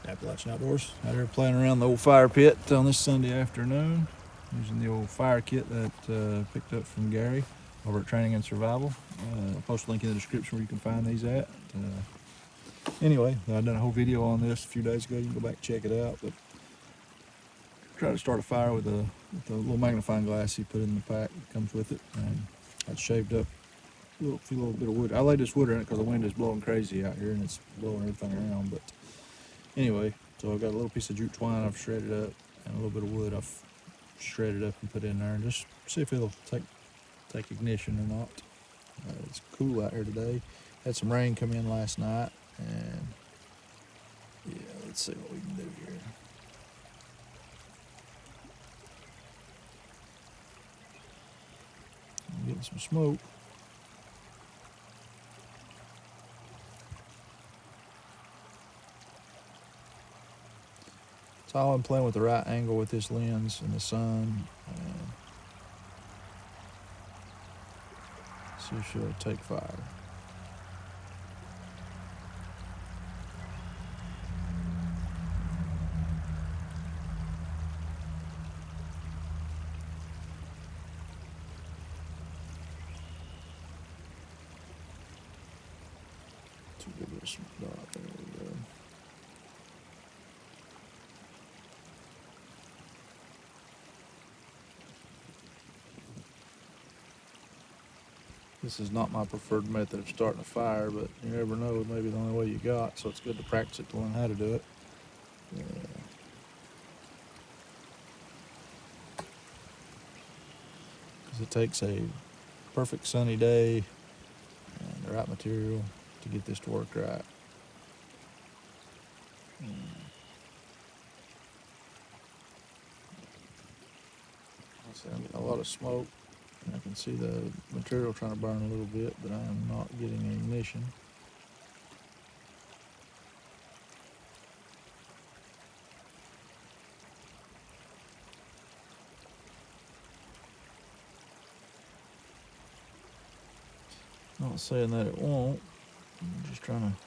Appalachian Outdoors. Out here playing around the old fire pit on this Sunday afternoon, using the old fire kit that picked up from Gary over at Training and Survival. I'll post a link in the description where you can find these at. Anyway, I done a whole video on this a few days ago. You can go back and check it out. But try to start a fire with a little magnifying glass he put in the pack that comes with it, and I shaved up a little bit of wood. I laid this wood in it because the wind is blowing crazy out here and it's blowing everything around. But anyway, so I've got a little piece of jute twine I've shredded up and a little bit of wood I've shredded up and put in there, and just see if it'll take ignition or not. It's cool out here today. Had some rain come in last night, and yeah, let's see what we can do here. I'm getting some smoke. It's all I'm playing with the right angle with this lens and the sun, and see if she'll take fire. Too big of a dot. There we go. This is not my preferred method of starting a fire, but you never know, it may be the only way you got, so it's good to practice it to learn how to do it. Yeah. Because it takes a perfect sunny day and the right material to get this to work right. I'm getting a lot of smoke. I can see the material trying to burn a little bit, but I am not getting ignition. Not saying that it won't. I'm just trying to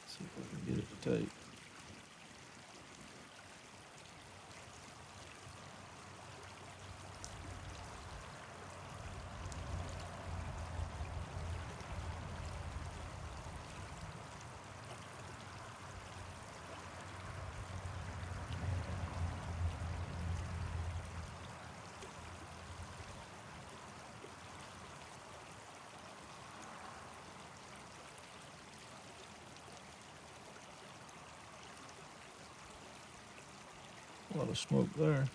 see if I can get it to take. A lot of smoke there.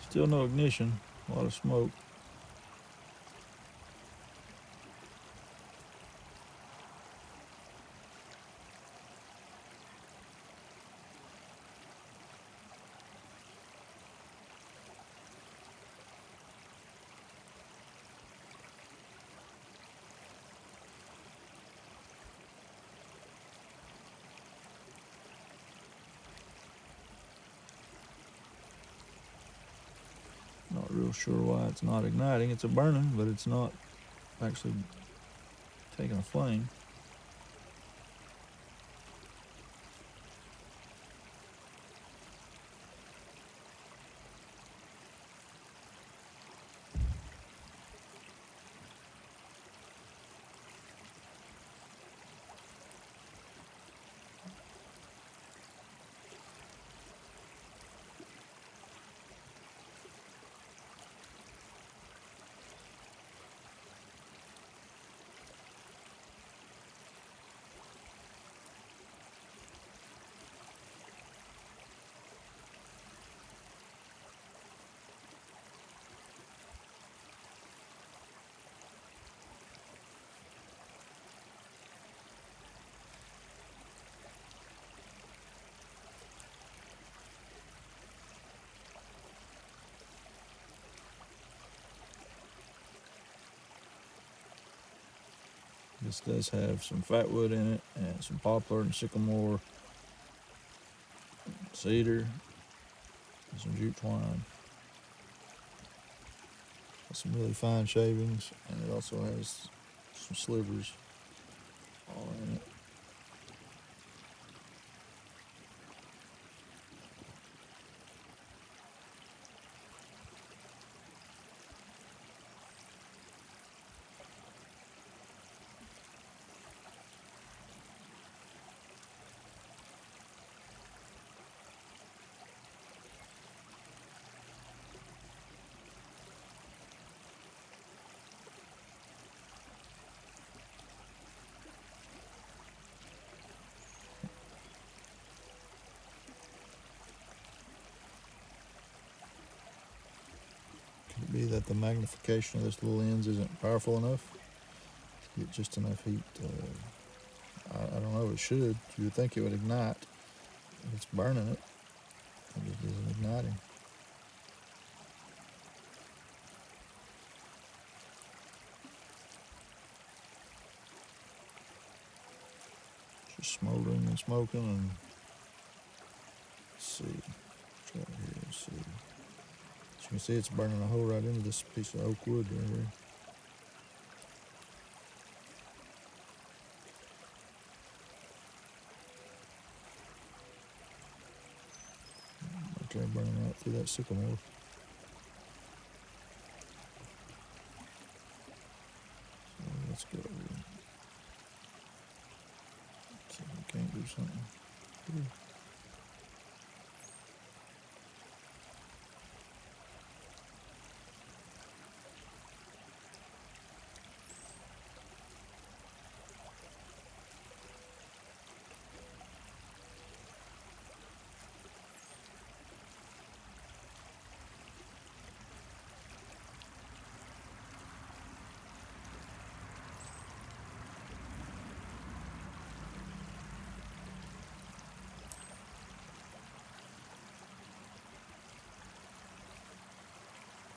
Still no ignition, a lot of smoke. Not real sure why it's not igniting. It's a burning, but it's not actually taking a flame. This does have some fatwood in it, and some poplar and sycamore, cedar, and some jute twine. Got some really fine shavings, and it also has some slivers all in it. Could it be that the magnification of this little lens isn't powerful enough to get just enough heat? I don't know, it should. You would think it would ignite. If it's burning it, it just isn't igniting. Just smoldering and smoking, and let's see. Try it here and see. As you can see, it's burning a hole right into this piece of oak wood right here. Okay, burning right through that sycamore. So let's go. See if we can't do something. Here.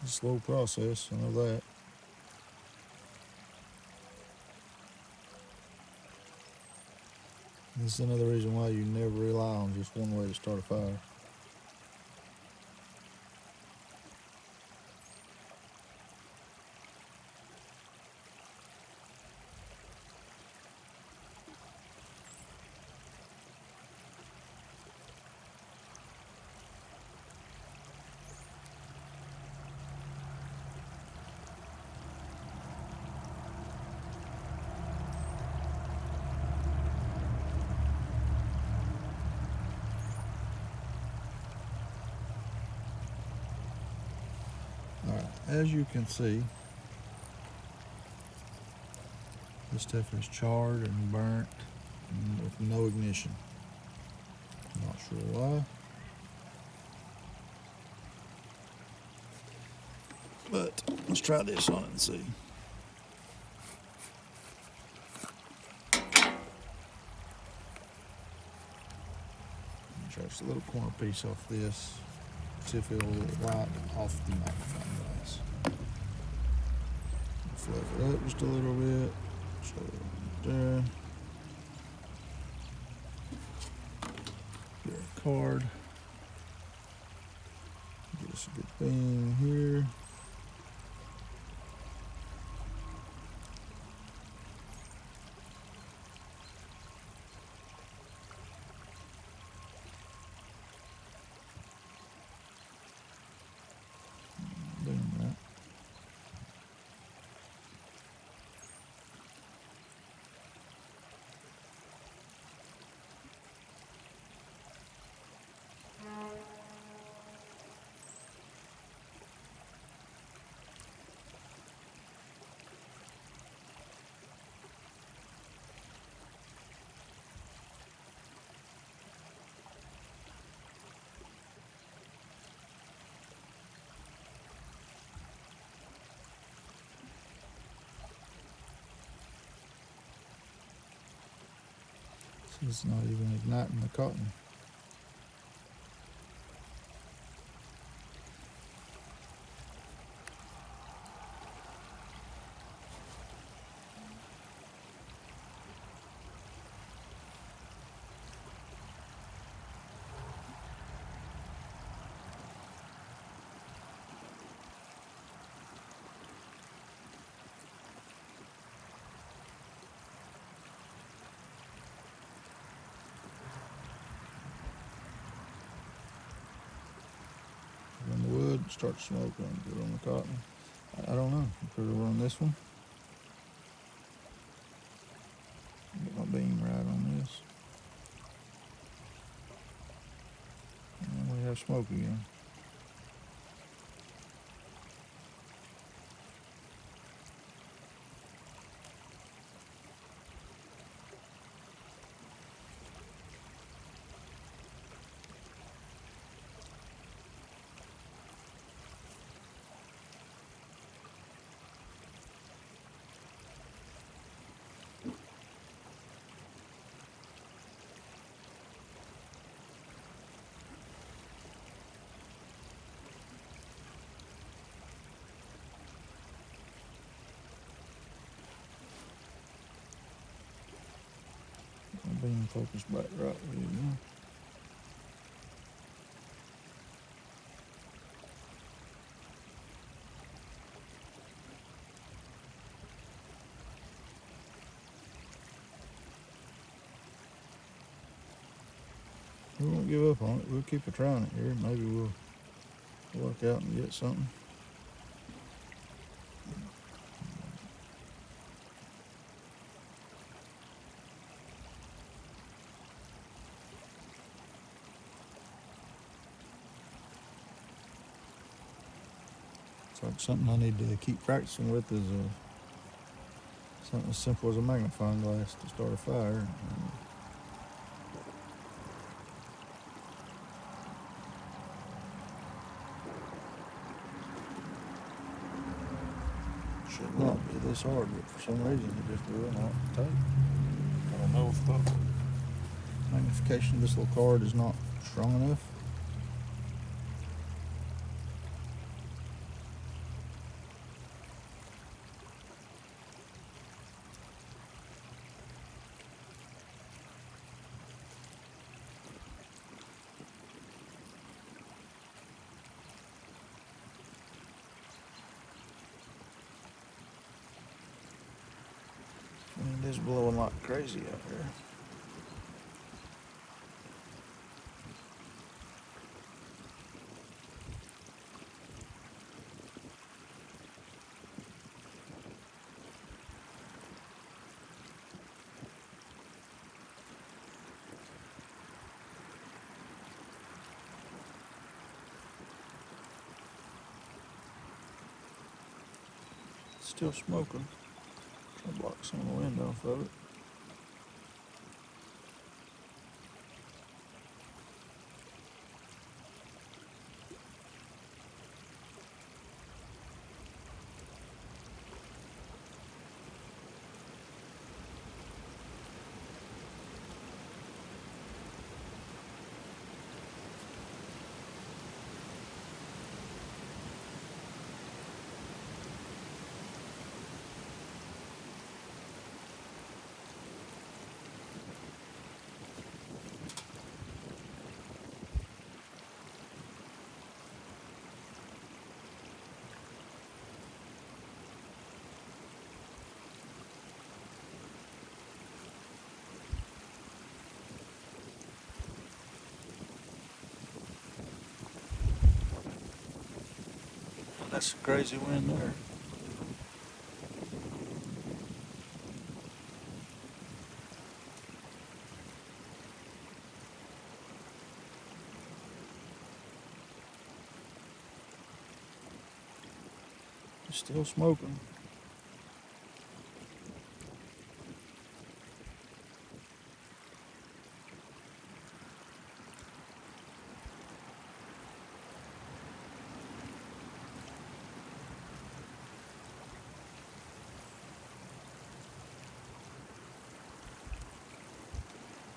It's a slow process, I know that. This is another reason why you never rely on just one way to start a fire. Alright, as you can see, this stuff is charred and burnt with no ignition. I'm not sure why. But let's try this on it and see. Try just a little corner piece off this. See if it'll light off the magnifying glass. Fluff it up just a little bit. Show it there. Get our card. Get us a good beam here. Doing that. It's not even igniting the cotton. start smoking. Put it on the cotton. I don't know. Put it on this one. Get my beam right on this. And we have smoke again. Beam focused back right where you go. We won't give up on it. We'll keep trying it here. Maybe we'll work out and get something. It's like something I need to keep practicing with is something as simple as a magnifying glass to start a fire. Should not be this hard, but for some reason it just will not take. I don't know if the magnification of this little card is not strong enough. Wind is blowing like crazy out here. Still smoking. Try to block some of the wind off of it. That's a crazy wind there. Still smoking.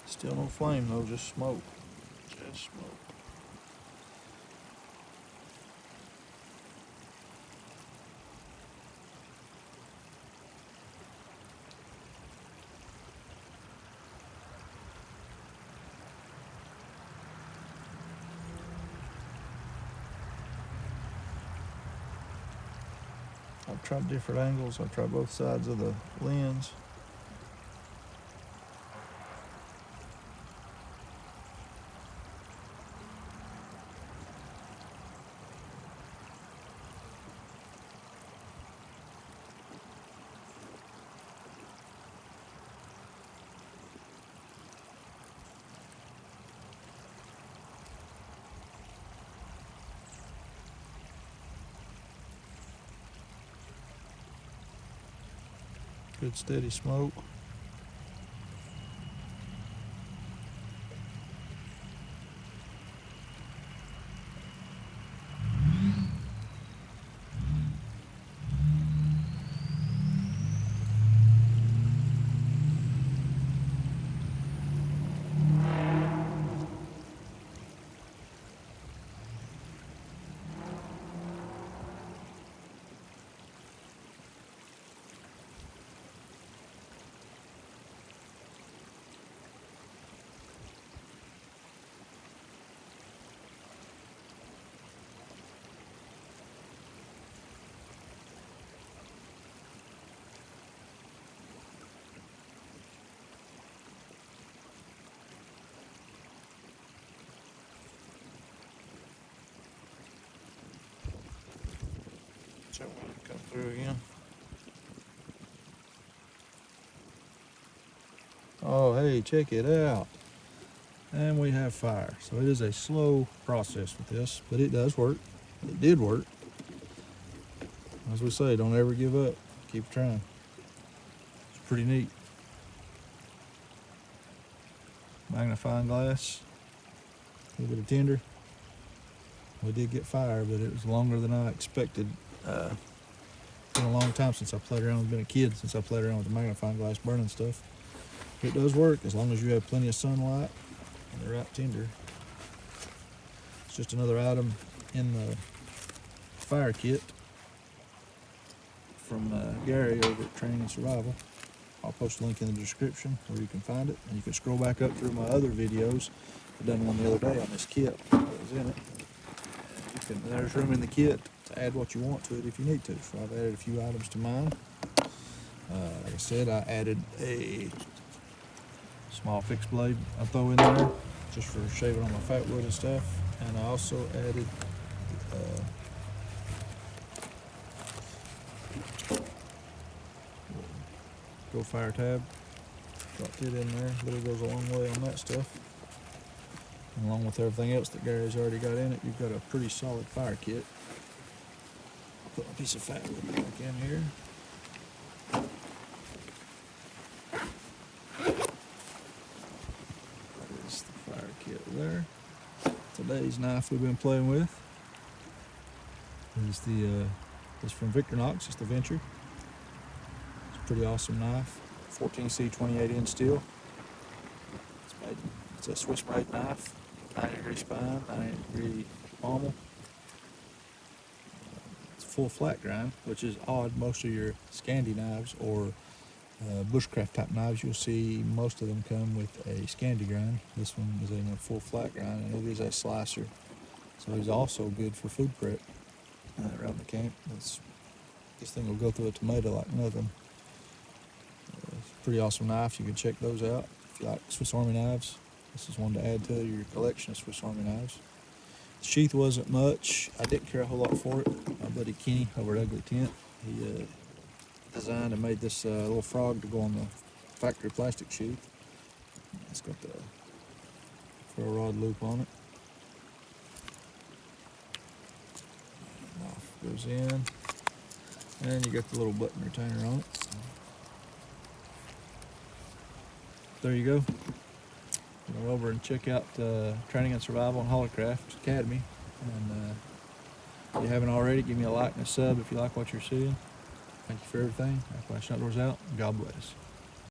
Still no flame though, just smoke. Just smoke. I've tried different angles. I've tried both sides of the lens. Good steady smoke. Check when it come through again. Oh, hey, check it out. And we have fire. So it is a slow process with this, but it does work. It did work. As we say, don't ever give up. Keep trying. It's pretty neat. Magnifying glass. A little bit of tinder. We did get fire, but it was longer than I expected. It's been a long time since I played around. I've been a kid since I played around with the magnifying glass burning stuff. It does work as long as you have plenty of sunlight and the right tinder. It's just another item in the fire kit from Gary over at Training and Survival. I'll post a link in the description where you can find it, and you can scroll back up through my other videos. I've done one the other day on this kit that was in it. There's room in the kit to add what you want to it if you need to. So I've added a few items to mine. Like I said, I added a small fixed blade I throw in there just for shaving on my fat wood and stuff. And I also added Go Fire tab. Dropped it in there, but it goes a long way on that stuff. And along with everything else that Gary's already got in it, you've got a pretty solid fire kit. I'll put a piece of fat wood back in here. There's the fire kit there. Today's knife we've been playing with is it's from Victorinox. It's the Venture. It's a pretty awesome knife. 14C 28-inch steel. It's a Swiss made knife. 90-degree spine, 90-degree pommel. It's full flat grind, which is odd. Most of your Scandi knives or bushcraft type knives, you'll see most of them come with a Scandi grind. This one is in a full flat grind, and it is a slicer. So it's also good for food prep around the camp. This thing will go through a tomato like nothing. It's a pretty awesome knife. You can check those out if you like Swiss Army knives. This is one to add to your collection of Swiss Army knives. The sheath wasn't much. I didn't care a whole lot for it. My buddy Kenny over at Ugly Tent, he designed and made this little frog to go on the factory plastic sheath. It's got the ferro rod loop on it. Knife goes in, and you got the little button retainer on it. So there you go. Go over and check out Training and Survival and Holocraft Academy. And if you haven't already, give me a like and a sub if you like what you're seeing. Thank you for everything. Appalachian Outdoors out. God bless.